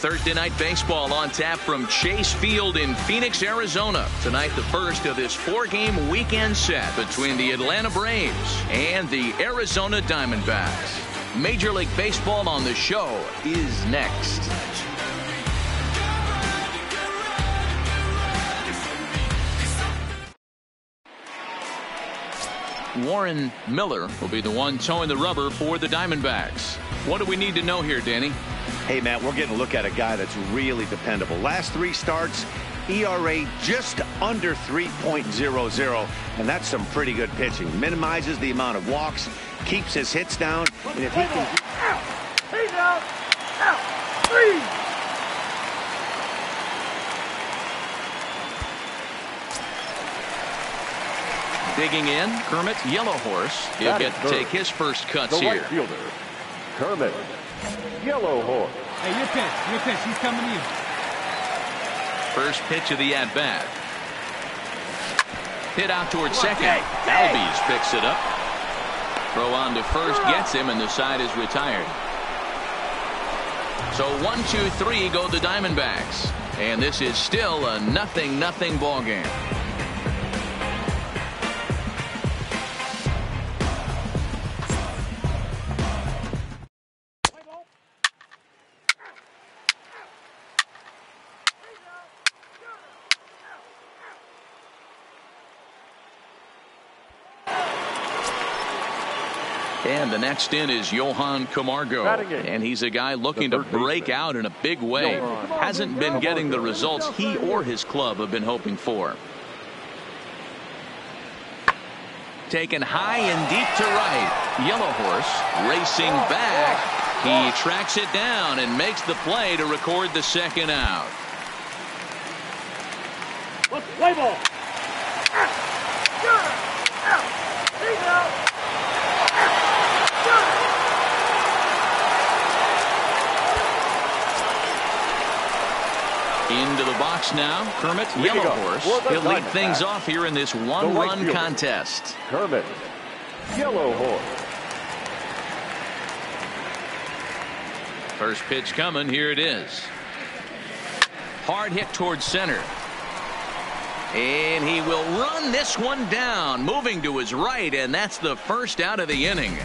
Thursday night baseball on tap from Chase Field in Phoenix, Arizona. Tonight, the first of this 4-game weekend set between the Atlanta Braves and the Arizona Diamondbacks. Major League Baseball on the show is next. Warren Miller will be the one towing the rubber for the Diamondbacks. What do we need to know here, Danny? Hey, Matt, we're getting a look at a guy that's really dependable. Last 3 starts, ERA just under 3.00, and that's some pretty good pitching. Minimizes the amount of walks, keeps his hits down, and if he can... He's out! Out! 3! Digging in, Kermit Yellowhorse. He'll get to take his first cuts here. Right fielder, Kermit Yellowhorse. Hey, your pitch. He's coming to you. First pitch of the at-bat. Hit out towards second. Albies picks it up. Throw on to first gets him, and the side is retired. So 1-2-3 go the Diamondbacks. And this is still a 0-0 ball game. And the next in is Johan Camargo, and he's a guy looking to break out in a big way. Hasn't been getting the results he or his club have been hoping for. Taken high and deep to right. Yellowhorse racing back. He tracks it down and makes the play to record the second out. Play ball. He's out. Into the box now, Kermit Yellowhorse. He'll lead things off here in this one-run contest. Kermit Yellowhorse. First pitch coming. Here it is. Hard hit towards center. And he will run this one down, moving to his right, and that's the first out of the inning.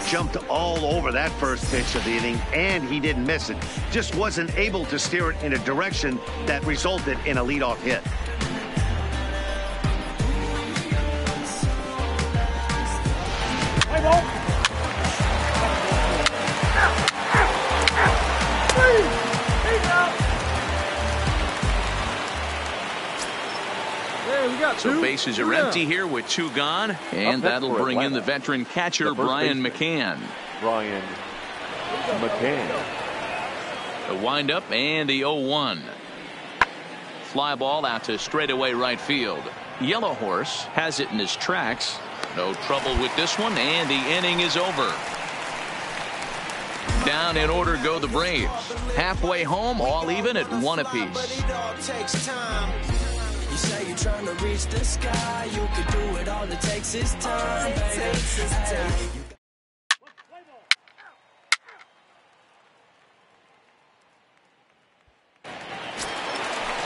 Jumped all over that first pitch of the inning, and he didn't miss it. Just wasn't able to steer it in a direction that resulted in a leadoff hit. So bases are empty here with 2 gone, and that'll bring in the veteran catcher Brian McCann. The windup and the 0-1. Fly ball out to straightaway right field. Yellowhorse has it in his tracks. No trouble with this one, and the inning is over. Down in order go the Braves. Halfway home, all even at 1 apiece. You say you're trying to reach the sky. You can do it. All it takes is time.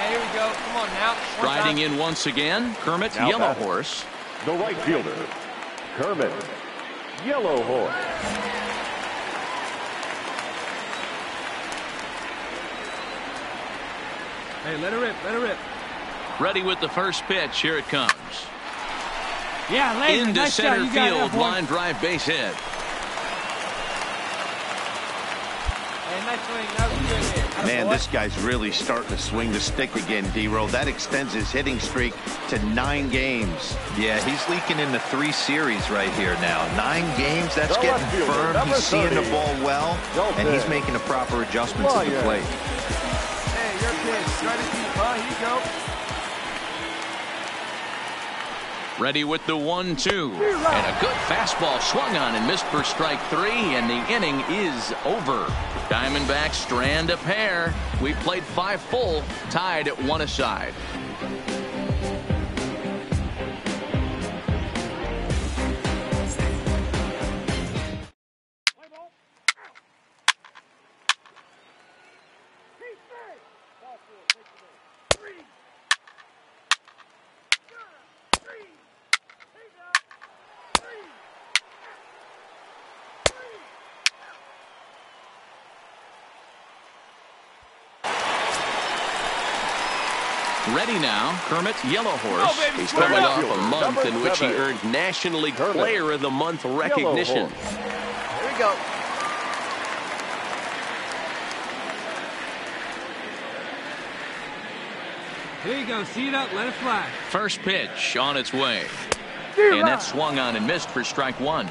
Here we go. Come on now. Striding in once again, Kermit Yellowhorse. The right fielder, Kermit Yellowhorse. Hey, let her rip. Ready with the first pitch. Here it comes. Yeah, Laser, into nice center shot. field. Line drive base hit. Hey, nice swing. That was good hit. Man, this guy's really starting to swing the stick again, D-Row. That extends his hitting streak to 9 games. Yeah, he's leaking into 3 series right here now. 9 games, that's getting firm. He's seeing the ball well, and he's making the proper adjustments at the plate. Hey, your pitch. Try to keep. Here you go. Ready with the 1-2. And a good fastball swung on and missed for strike 3, and the inning is over. Diamondbacks strand a pair. We played 5 full, tied at 1 aside. Ready now, Kermit Yellowhorse. He's Coming off a month in which he earned National League Player of the Month recognition. Here we go. There you go. See that? Let it fly. First pitch on its way. And that swung on and missed for strike one.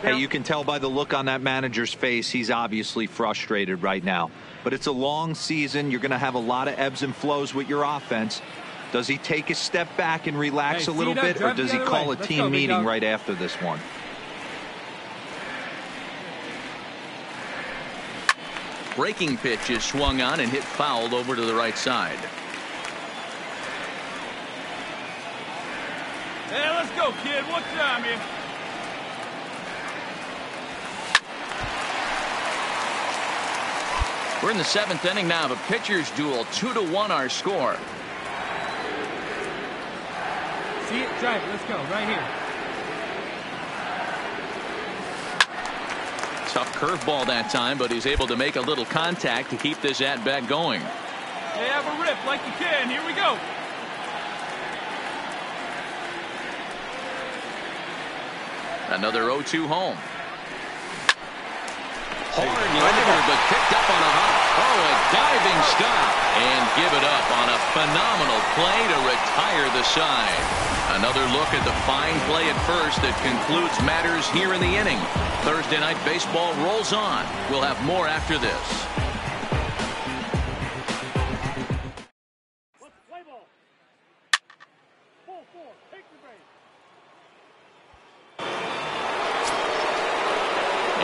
Hey, you can tell by the look on that manager's face, he's obviously frustrated right now. But it's a long season. You're going to have a lot of ebbs and flows with your offense. Does he take a step back and relax a little bit, or does he call a team meeting right after this one? Breaking pitch is swung on and hit fouled over to the right side. Hey, let's go, kid. One time here. We're in the 7th inning now of a pitcher's duel. 2-1 our score. See it? Drive it. Let's go. Right here. Tough curveball that time, but he's able to make a little contact to keep this at-bat going. Hey, have a rip like you can. Here we go. Another 0-2 home. Hard liner, but picked up on a hop. Oh, a diving stop. And give it up on a phenomenal play to retire the side. Another look at the fine play at first that concludes matters here in the inning. Thursday Night Baseball rolls on. We'll have more after this.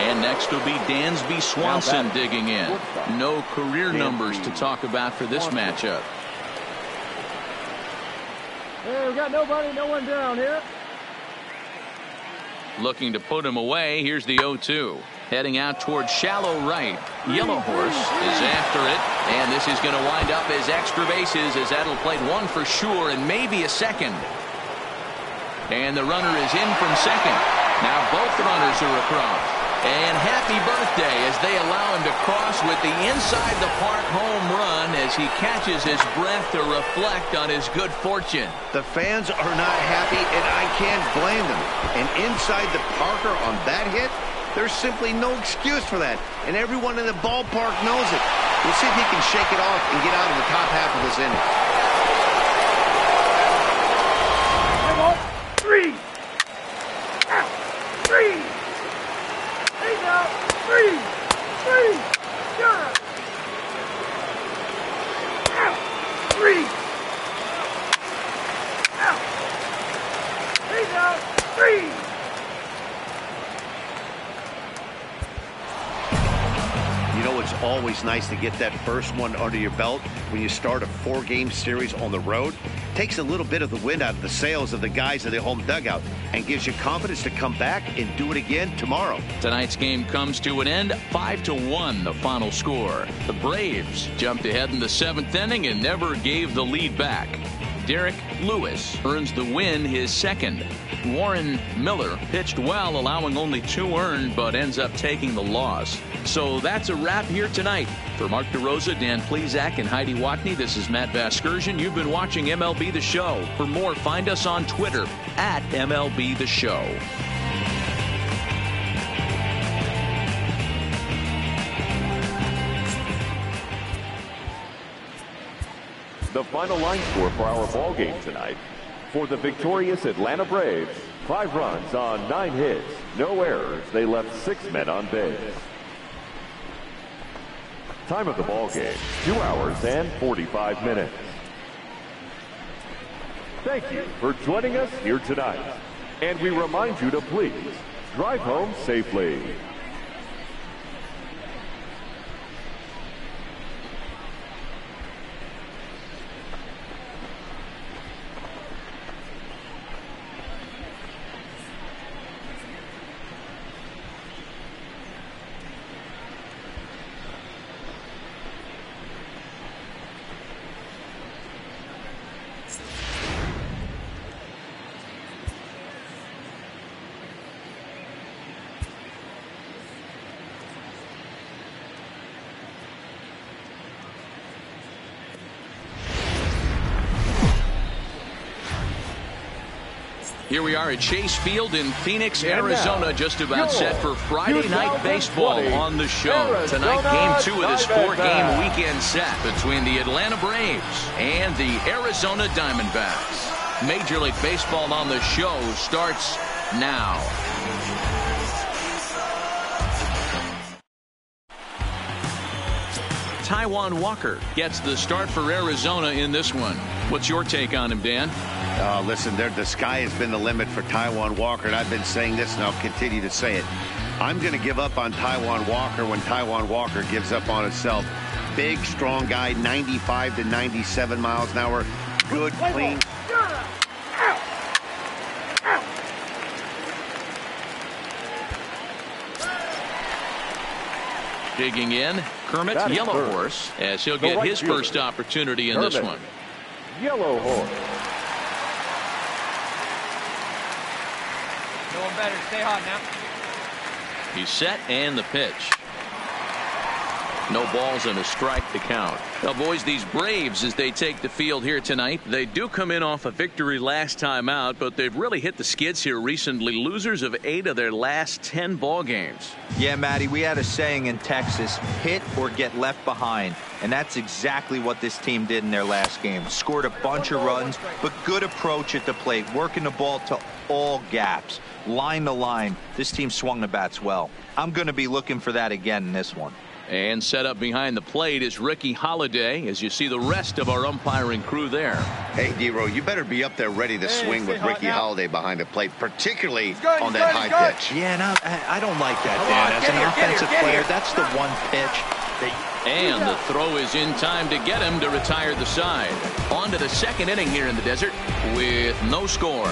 And next will be Dansby Swanson digging in. No career numbers to talk about for this matchup. Hey, we got nobody, no one down here. Looking to put him away. Here's the 0-2. Heading out towards shallow right. Yellowhorse is after it. And this is going to wind up as extra bases, as that'll play one for sure and maybe a second. And the runner is in from second. Now both runners are across. And happy birthday as they allow him to cross with the inside the park home run as he catches his breath to reflect on his good fortune. The fans are not happy, and I can't blame them. And inside the Parker on that hit, there's simply no excuse for that. And everyone in the ballpark knows it. We'll see if he can shake it off and get out of the top half of this inning. Three. Three. He's out. Three. You're up. Out. Three. Out. He's out. Three. You know, it's always nice to get that first one under your belt when you start a 4-game series on the road. Takes a little bit of the wind out of the sails of the guys in the home dugout and gives you confidence to come back and do it again tomorrow. Tonight's game comes to an end. 5-1 the final score. The Braves jumped ahead in the 7th inning and never gave the lead back. Derek Lewis earns the win, his second. Warren Miller pitched well, allowing only 2 earned, but ends up taking the loss. So that's a wrap here tonight. For Mark DeRosa, Dan Plesac, and Heidi Watney, this is Matt Vasgersian. You've been watching MLB The Show. For more, find us on Twitter at MLB The Show. The final line score for our ball game tonight. For the victorious Atlanta Braves, 5 runs on 9 hits, no errors. They left 6 men on base. Time of the ball game, 2 hours and 45 minutes. Thank you for joining us here tonight. And we remind you to please drive home safely. Here we are at Chase Field in Phoenix, Arizona, just about set for Friday Night Baseball on the show. Tonight, Game 2 of this 4-game weekend set between the Atlanta Braves and the Arizona Diamondbacks. Major League Baseball on the show starts now. Taijuan Walker gets the start for Arizona in this one. What's your take on him, Dan? Listen, the sky has been the limit for Taijuan Walker, and I've been saying this, and I'll continue to say it. I'm going to give up on Taijuan Walker when Taijuan Walker gives up on himself. Big, strong guy, 95 to 97 miles an hour. Good, clean. Digging in, Kermit Yellowhorse, as he'll get his first opportunity in this one. Yellowhorse. No one better. Stay hot now. He's set, and the pitch. No balls and a strike to count. Now, boys, these Braves, as they take the field here tonight, they do come in off a victory last time out, but they've really hit the skids here recently. Losers of 8 of their last 10 ball games. Yeah, Matty, we had a saying in Texas, hit or get left behind. And that's exactly what this team did in their last game. Scored a bunch of runs, but good approach at the plate, working the ball to all gaps, line to line. This team swung the bats well. I'm going to be looking for that again in this one. And set up behind the plate is Ricky Holiday, as you see the rest of our umpiring crew there. Hey, D-Row, you better be up there ready to swing with Ricky Holiday behind the plate, particularly on that high pitch. Yeah, no, I don't like that, Dan. As an offensive player, that's the one pitch. And the throw is in time to get him to retire the side. On to the second inning here in the desert with no score.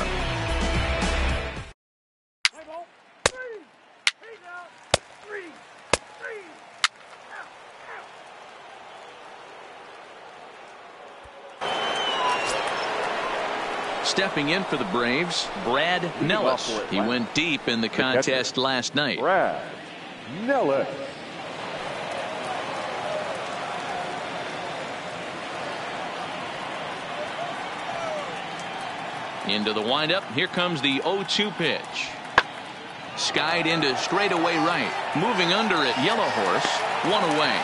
Stepping in for the Braves, Brad Nellis. He went deep in the contest last night. Brad Nellis. Into the windup. Here comes the 0-2 pitch. Skied into straightaway right. Moving under it, Yellowhorse. One away.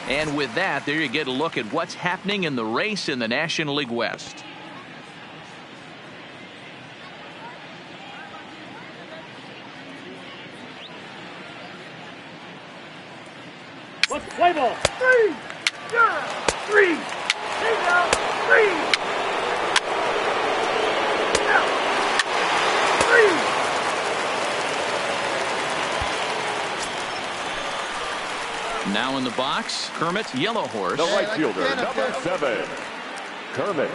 And with that, there you get a look at what's happening in the race in the National League West. Let's play ball. 3, 3, take out 3. Now in the box, Kermit Yellowhorse. The right fielder, number 7, Kermit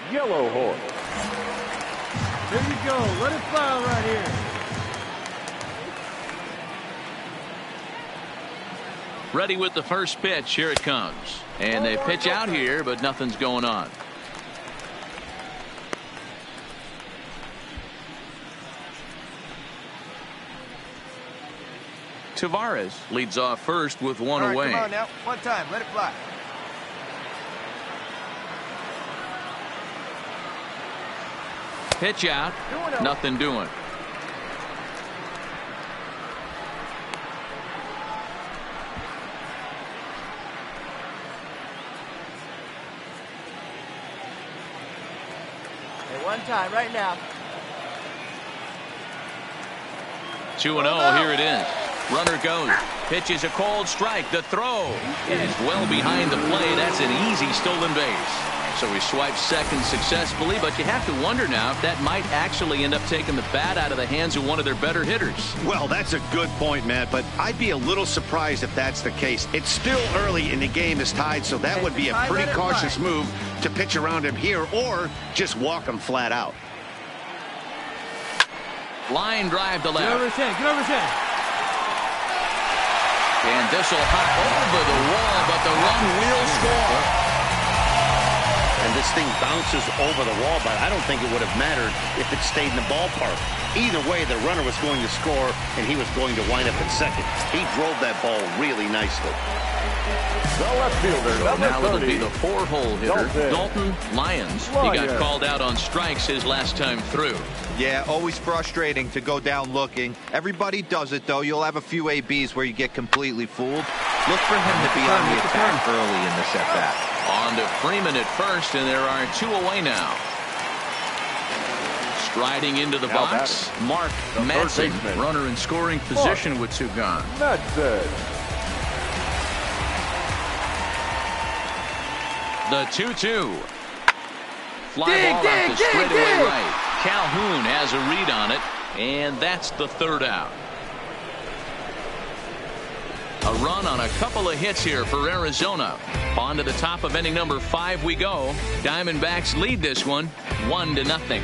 Yellowhorse. There you go. Let it fly right here. Ready with the first pitch. Here it comes. And they pitch out here, but nothing's going on. Tavares leads off first with one away. Come on now. One time. Let it fly. Pitch out. Nothing doing. Hey, one time right now. 2-0. Here it is. Runner goes. Pitch is a called strike. The throw is well behind the play. That's an easy stolen base. So he swipes second successfully, but you have to wonder now if that might actually end up taking the bat out of the hands of one of their better hitters. Well, that's a good point, Matt, but I'd be a little surprised if that's the case. It's still early and the game is tied, so that would be a pretty cautious move to pitch around him here or just walk him flat out. Line drive to left. Get over his head. Get over his head. And this will hop over the wall, but the run will score. and this thing bounces over the wall, but I don't think it would have mattered if it stayed in the ballpark. Either way, the runner was going to score, and he was going to wind up at second. He drove that ball really nicely. The left fielder, number Now 30. it'll be the 4-hole hitter, Dalton Lyons. He got called out on strikes his last time through. Yeah, always frustrating to go down looking. Everybody does it, though. You'll have a few ABs where you get completely fooled. Look for him to be on the attack early in this at-bat. On to Freeman at first, and there are 2 away now. Striding into the box, Mark Madsen. Runner in scoring position with 2 gone. Madsen. The 2-2. Fly ball out to straightaway right. Calhoun has a read on it, and that's the 3rd out. A run on a couple of hits here for Arizona. On to the top of inning number 5 we go. Diamondbacks lead this one 1-0.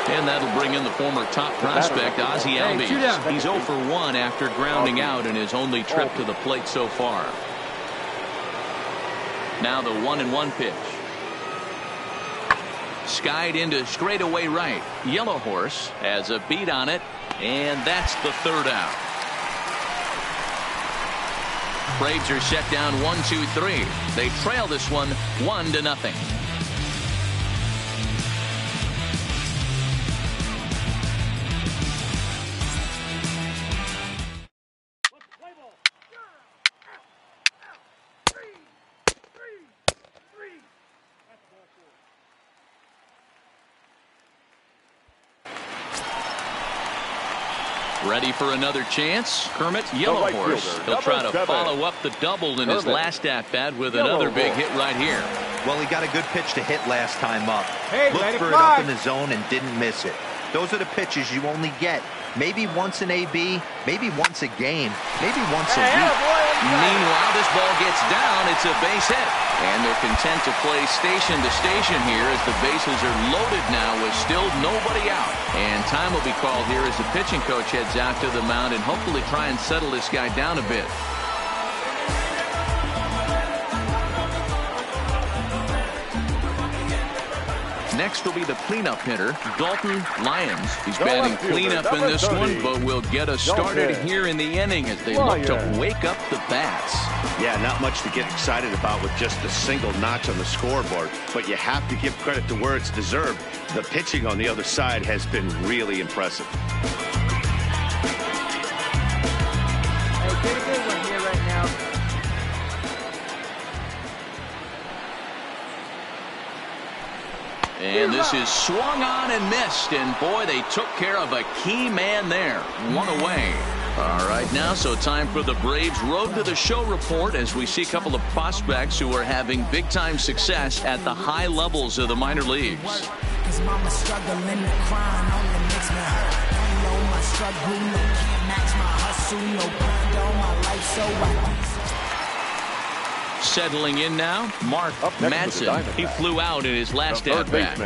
And that'll bring in the former top prospect, Ozzie Albies. He's 0 for 1 after grounding out in his only trip to the plate so far. Now the 1-1 pitch. Skied into straightaway right. Yellow Horse has a beat on it, and that's the 3rd out. Braves are set down 1-2-3. They trail this one 1-0. Ready for another chance. Kermit, Yellow Horse. He'll try to follow up the double in his last at-bat with another big hit right here. Well, he got a good pitch to hit last time up. Looked for it up in the zone and didn't miss it. Those are the pitches you only get. Maybe once an AB, maybe once a game, maybe once a week. Meanwhile, this ball gets down. It's a base hit. And they're content to play station to station here as the bases are loaded now with still nobody out. And time will be called here as the pitching coach heads out to the mound and hopefully try and settle this guy down a bit. Next will be the cleanup hitter, Dalton Lyons. He's batting cleanup in this one, but will get us started here in the inning as they look to wake up the bats. Yeah, not much to get excited about with just a single notch on the scoreboard, but you have to give credit to where it's deserved. The pitching on the other side has been really impressive. Hey, get a good one here right now. And this is swung on and missed, and boy, they took care of a key man there. 1 away. All right, now so time for the Braves Road to the Show report as we see a couple of prospects who are having big time success at the high levels of the minor leagues. Cause mama struggling and crying only makes me hurt. Don't know my struggle, no can't match my hustle, no grind on my life, so I Settling in now, Mark Madsen. He flew out in his last at-bat.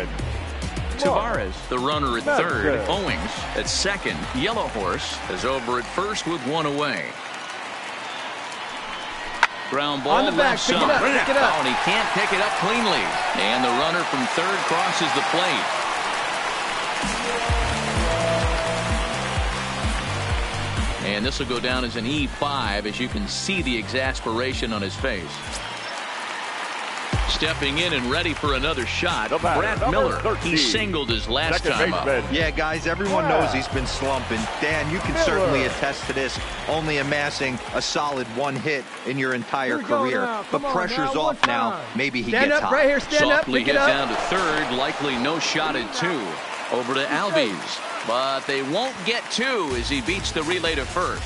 Tavares, the runner at third. Owings at second. Yellow Horse is over at first with 1 away. Ground ball left side. Pick it up. Oh, and he can't pick it up cleanly. And the runner from third crosses the plate. And this will go down as an E5 as you can see the exasperation on his face. Stepping in and ready for another shot, Brad Miller. 13. He singled his last time up. Yeah, guys, everyone knows he's been slumping. Dan, you can certainly attest to this, only amassing a solid 1 hit in your entire career. But pressure's off now. Maybe he gets hot. Right here, stand up, Softly pick hit it up. down to third, likely no shot at 2. Over to Albies. But they won't get 2 as he beats the relay to first.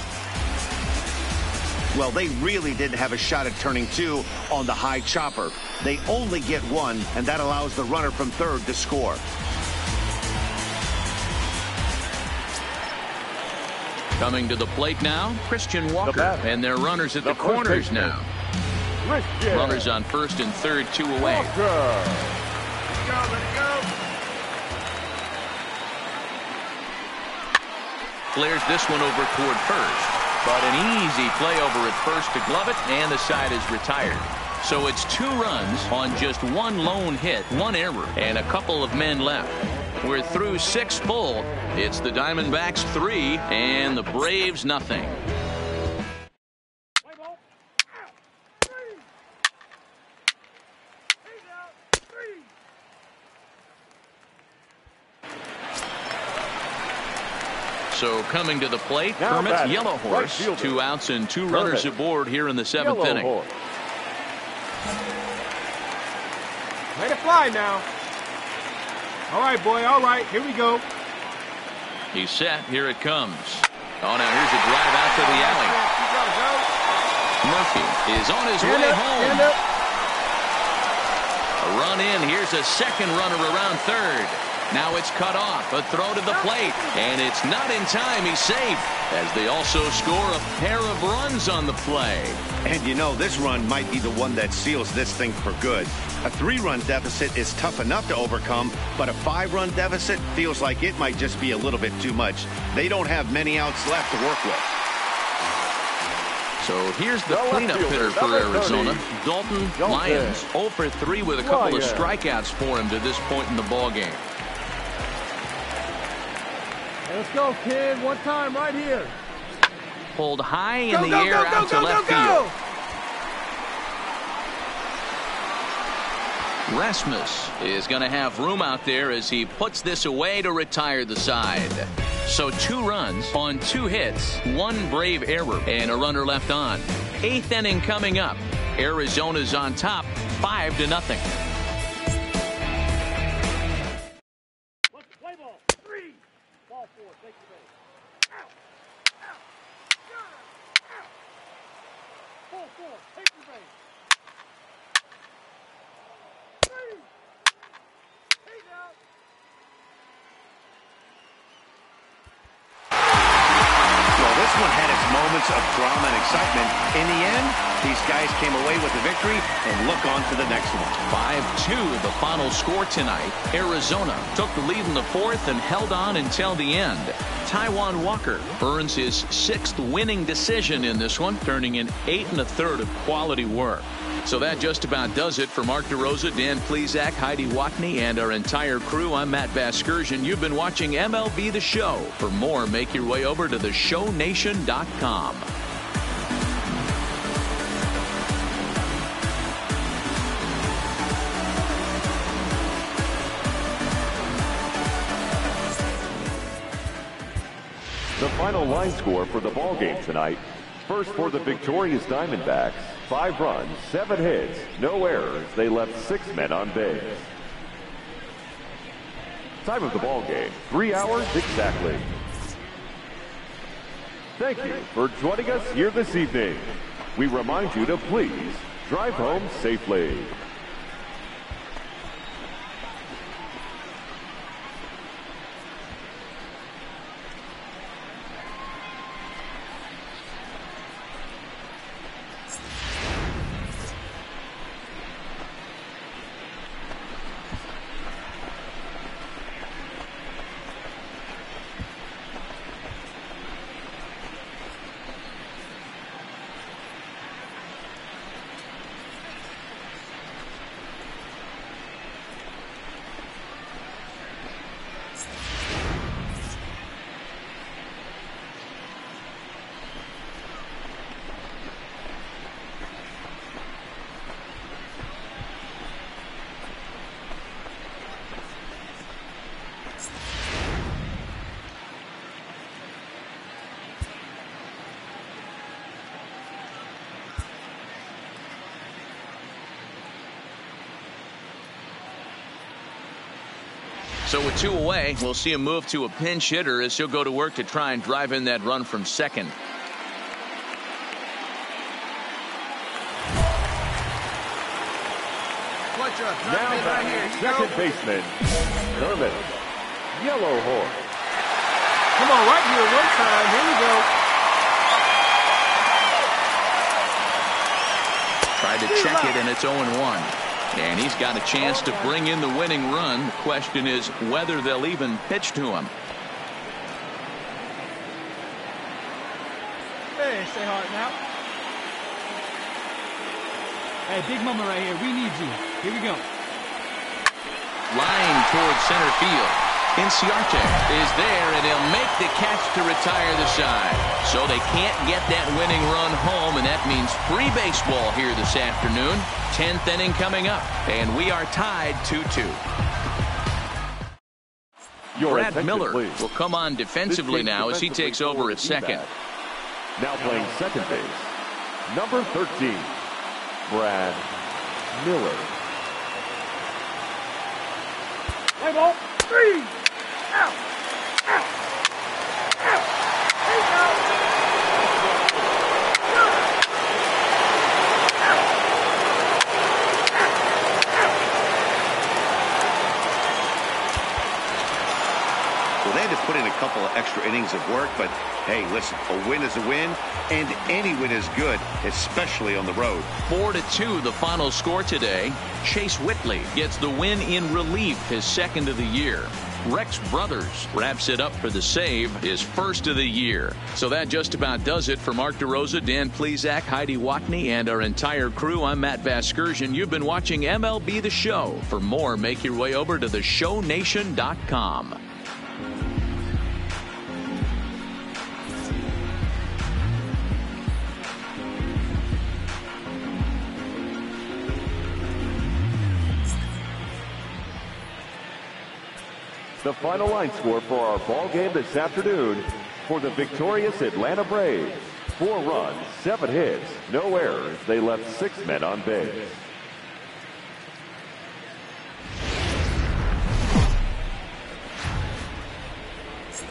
Well, they really didn't have a shot at turning 2 on the high chopper. They only get 1, and that allows the runner from third to score. Coming to the plate now, Christian Walker. And their runners at the corners now. Runners on first and third, 2 away. flares this one over toward first. But an easy play over at first to glove it, and the side is retired. So it's 2 runs on just 1 lone hit, 1 error, and a couple of men left. We're through 6 full. It's the Diamondbacks 3 and the Braves nothing. So coming to the plate, Kermit's Yellow Horse. Right, 2 outs and 2 runners aboard here in the 7th inning. Horse. Let it fly now. All right, boy. All right. Here we go. He's set. Here it comes. Oh, now here's a drive out to the alley. Murphy is on his way home. A run in. Here's a second runner around third. Now it's cut off. A throw to the plate. And it's not in time. He's safe. As they also score a pair of runs on the play. And you know, this run might be the one that seals this thing for good. A 3-run deficit is tough enough to overcome, but a 5-run deficit feels like it might just be a little bit too much. They don't have many outs left to work with. So here's the cleanup hitter for Arizona, Dalton Lyons. 0 for 3 with a couple of strikeouts for him to this point in the ballgame. Let's go, kid. One time right here. Pulled high in the air out to left field. Rasmus is going to have room out there as he puts this away to retire the side. So 2 runs on 2 hits, 1 Brave error, and a runner left on. 8th inning coming up. Arizona's on top, 5-0. Of drama and excitement. In the end, these guys came away with the victory and look on to the next one. 5-2 the final score tonight. Arizona took the lead in the 4th and held on until the end. Taijuan Walker earns his 6th winning decision in this one, turning in 8 1/3 of quality work. So that just about does it for Mark DeRosa, Dan Plesac, Heidi Watney, and our entire crew. I'm Matt Vasgersian. You've been watching MLB The Show. For more, make your way over to theshownation.com. The final line score for the ballgame tonight. First for the victorious Diamondbacks, 5 runs, 7 hits, no errors. They left 6 men on base. Time of the ballgame, 3 hours exactly. Thank you for joining us here this evening. We remind you to please drive home safely. So with 2 away, we'll see him move to a pinch hitter as he'll go to work to try and drive in that run from second. Now back, second baseman, Kermit, Yellow Horse. Come on, right here, one time. Here we go. Tried to check it, and it's 0-1. And he's got a chance to bring in the winning run. The question is whether they'll even pitch to him. Okay, stay hard now. Hey, Big Mama right here. We need you. Here we go. Line towards center field. Inciarte is there, and he'll make the catch to retire the side. So they can't get that winning run home, and that means free baseball here this afternoon. 10th inning coming up, and we are tied 2-2. Brad Miller will come on defensively now as he takes over at second. Now playing second base, number 13, Brad Miller. Play ball. 3. Out. Out. Out. Hey, out. Well, they had to put in a couple of extra innings of work, but hey, listen, a win is a win, and any win is good, especially on the road. 4-2 the final score today. Chase Whitley gets the win in relief, his second of the year. Rex Brothers wraps it up for the save, his first of the year. So that just about does it for Mark DeRosa, Dan Plesac, Heidi Watney, and our entire crew. I'm Matt Vasgersian. You've been watching MLB The Show. For more, make your way over to theshownation.com. The final line score for our ball game this afternoon for the victorious Atlanta Braves. 4 runs, 7 hits, no errors. They left 6 men on base.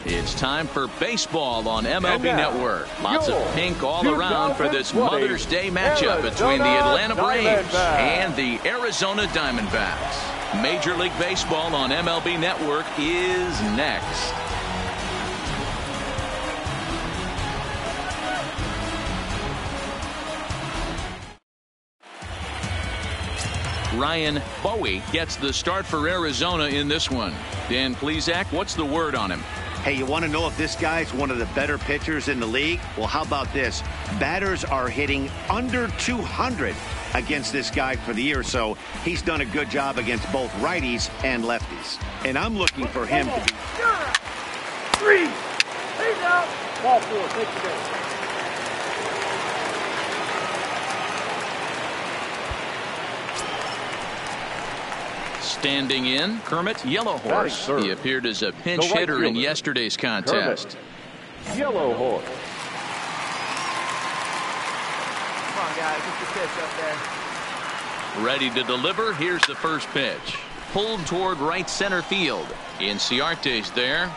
It's time for baseball on MLB Network. Lots of pink all around for this Mother's Day matchup between the Atlanta Braves and the Arizona Diamondbacks. Major League Baseball on MLB Network is next. Ryan Bowie gets the start for Arizona in this one. Dan Plesac, what's the word on him? Hey, you want to know if this guy's one of the better pitchers in the league? Well, how about this? Batters are hitting under 200 against this guy for the year, so he's done a good job against both righties and lefties. And I'm looking for him to be... 3. He's out. Ball 4. Take the base. Standing in, Kermit Yellowhorse. He appeared as a pinch hitter in yesterday's contest. Kermit Yellowhorse. Come on, guys. Get the pitch up there. Ready to deliver. Here's the first pitch. Pulled toward right center field. Inciarte's there.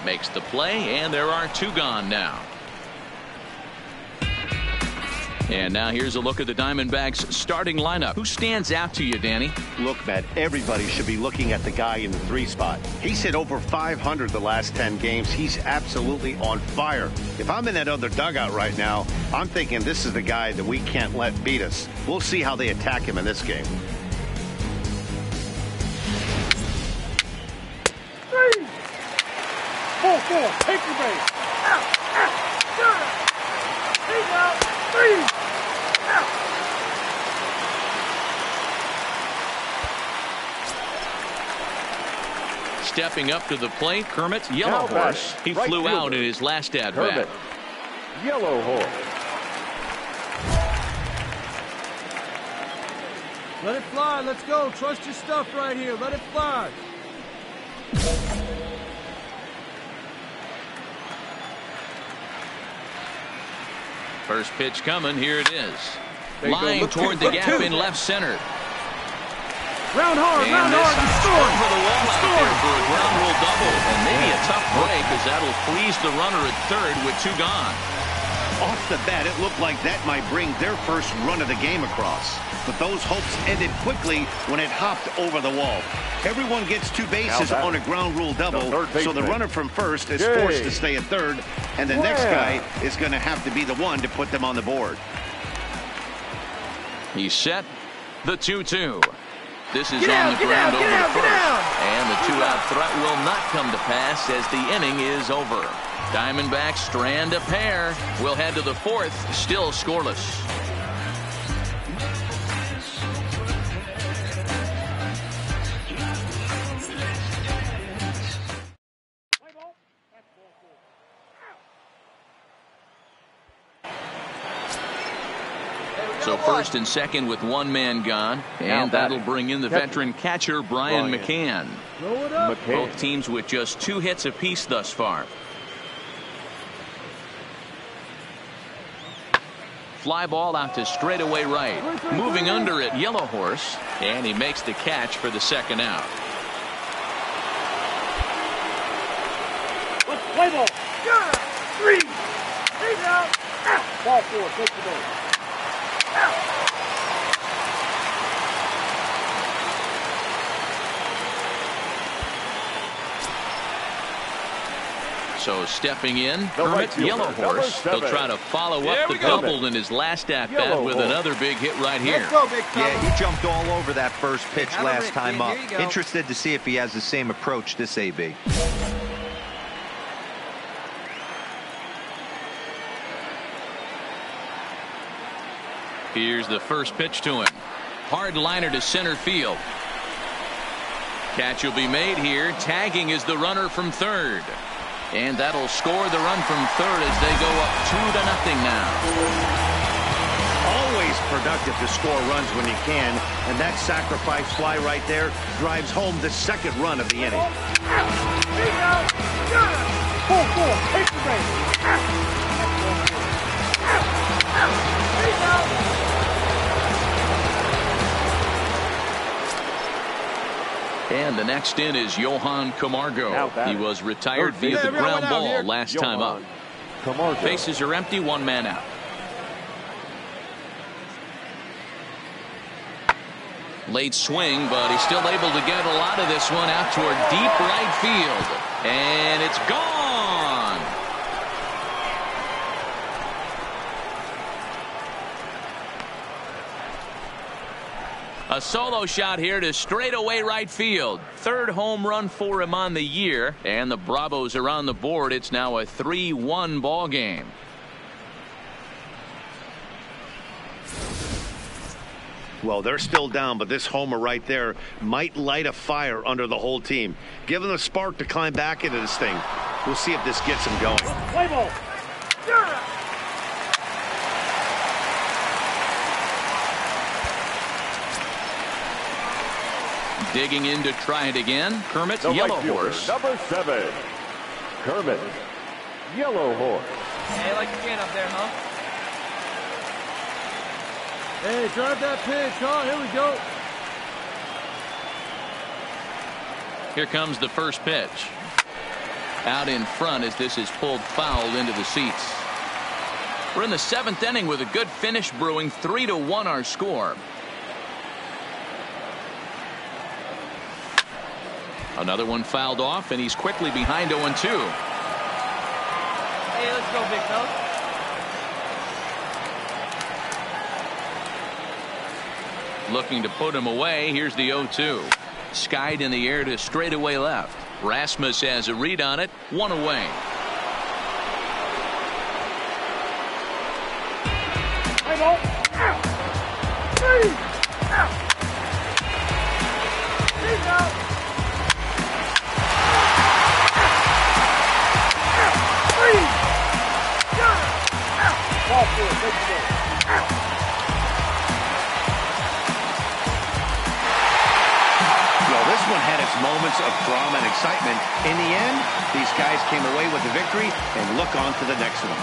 Makes the play, and there are 2 gone now. And now here's a look at the Diamondbacks starting lineup. Who stands out to you, Danny? Look, Matt, everybody should be looking at the guy in the 3 spot. He's hit over 500 the last 10 games. He's absolutely on fire. If I'm in that other dugout right now, I'm thinking this is the guy that we can't let beat us. We'll see how they attack him in this game. 3. 4. Take the base. Out. He's out. 3. Stepping up to the plate, Kermit Yellowhorse. He flew out in his last at-bat. Kermit Yellowhorse. Let it fly. Let's go. Trust your stuff right here. Let it fly. First pitch coming. Here it is. Line toward the gap in left center. Round hard, and round hard, and score. For the wall out there for a ground rule double. And maybe a tough break as that'll freeze the runner at third with 2 gone. Off the bat, it looked like that might bring their first run of the game across. But those hopes ended quickly when it hopped over the wall. Everyone gets 2 bases on a ground rule double, so the runner from first is forced to stay at third, and the next guy is going to have to be the one to put them on the board. He's set. The 2-2. This is on the ground over to first. And the two-out threat will not come to pass as the inning is over. Diamondbacks strand a pair. We'll head to the fourth, still scoreless. So first and second with one man gone, and that'll bring in the veteran catcher Brian McCann. Both teams with just 2 hits apiece thus far. Fly ball out to straightaway right. Moving under it, Yellow Horse, and he makes the catch for the second out. Play ball. 3. He's out. Ball 4. Take the ball. So stepping in, Kermit Yellow Horse. He'll try to follow up the double in his last at-bat with another big hit right here. Yeah, he jumped all over that first pitch last time up. Interested to see if he has the same approach this AB. Here's the first pitch to him. Hard liner to center field. Catch will be made here. Tagging is the runner from third. And that'll score the run from third as they go up 2-0 now. Always productive to score runs when you can, and that sacrifice fly right there drives home the second run of the inning. 4. Take the base. And the next in is Johan Camargo. He was retired via the ground ball last time up. Bases are empty, 1 man out. Late swing, but he's still able to get a lot of this one out toward deep right field. And it's gone. A solo shot here to straightaway right field. 3rd home run for him on the year, and the Bravos are on the board. It's now a 3-1 ball game. Well, they're still down, but this homer right there might light a fire under the whole team. Give them a spark to climb back into this thing. We'll see if this gets them going. Play ball. Digging in to try it again. Kermit Yellow Horse. Number 7. Kermit Yellow Horse. Hey, like the can up there, huh? Hey, drive that pitch, huh? Here we go. Here comes the first pitch. Out in front as this is pulled foul into the seats. We're in the 7th inning with a good finish brewing. 3-1 our score. Another one fouled off, and he's quickly behind 0-2. Hey, let's go, big fella. Looking to put him away. Here's the 0-2. Skied in the air to straightaway left. Rasmus has a read on it. 1 away. Play ball. 3. He's out. Ball 4. Take the ball. Well, this one had its moments of drama and excitement. In the end, these guys came away with the victory and look on to the next one.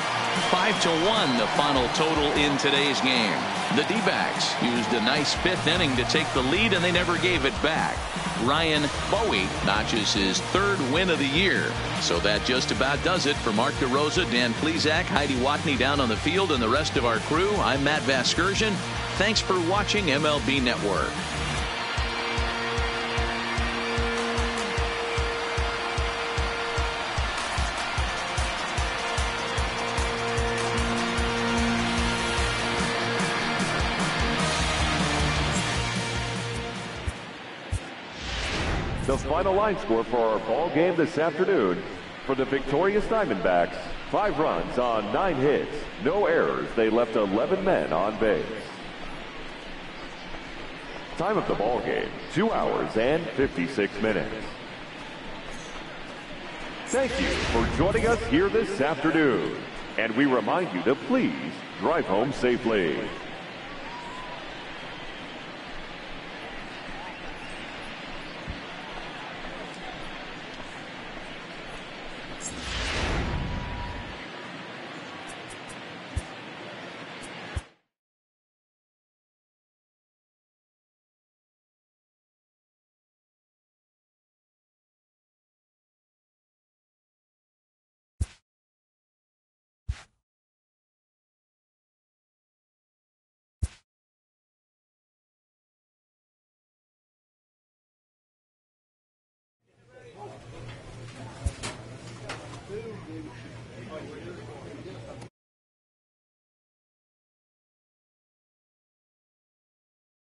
5-1 the final total in today's game. The D-backs used a nice 5th inning to take the lead, and they never gave it back. Ryan Bowie notches his 3rd win of the year. So that just about does it. For Mark DeRosa, Dan Plesac, Heidi Watney down on the field, and the rest of our crew, I'm Matt Vasgersian. Thanks for watching MLB Network. The final line score for our ball game this afternoon: for the victorious Diamondbacks, 5 runs on 9 hits, no errors. They left 11 men on base. Time of the ball game, 2 hours and 56 minutes. Thank you for joining us here this afternoon, and we remind you to please drive home safely.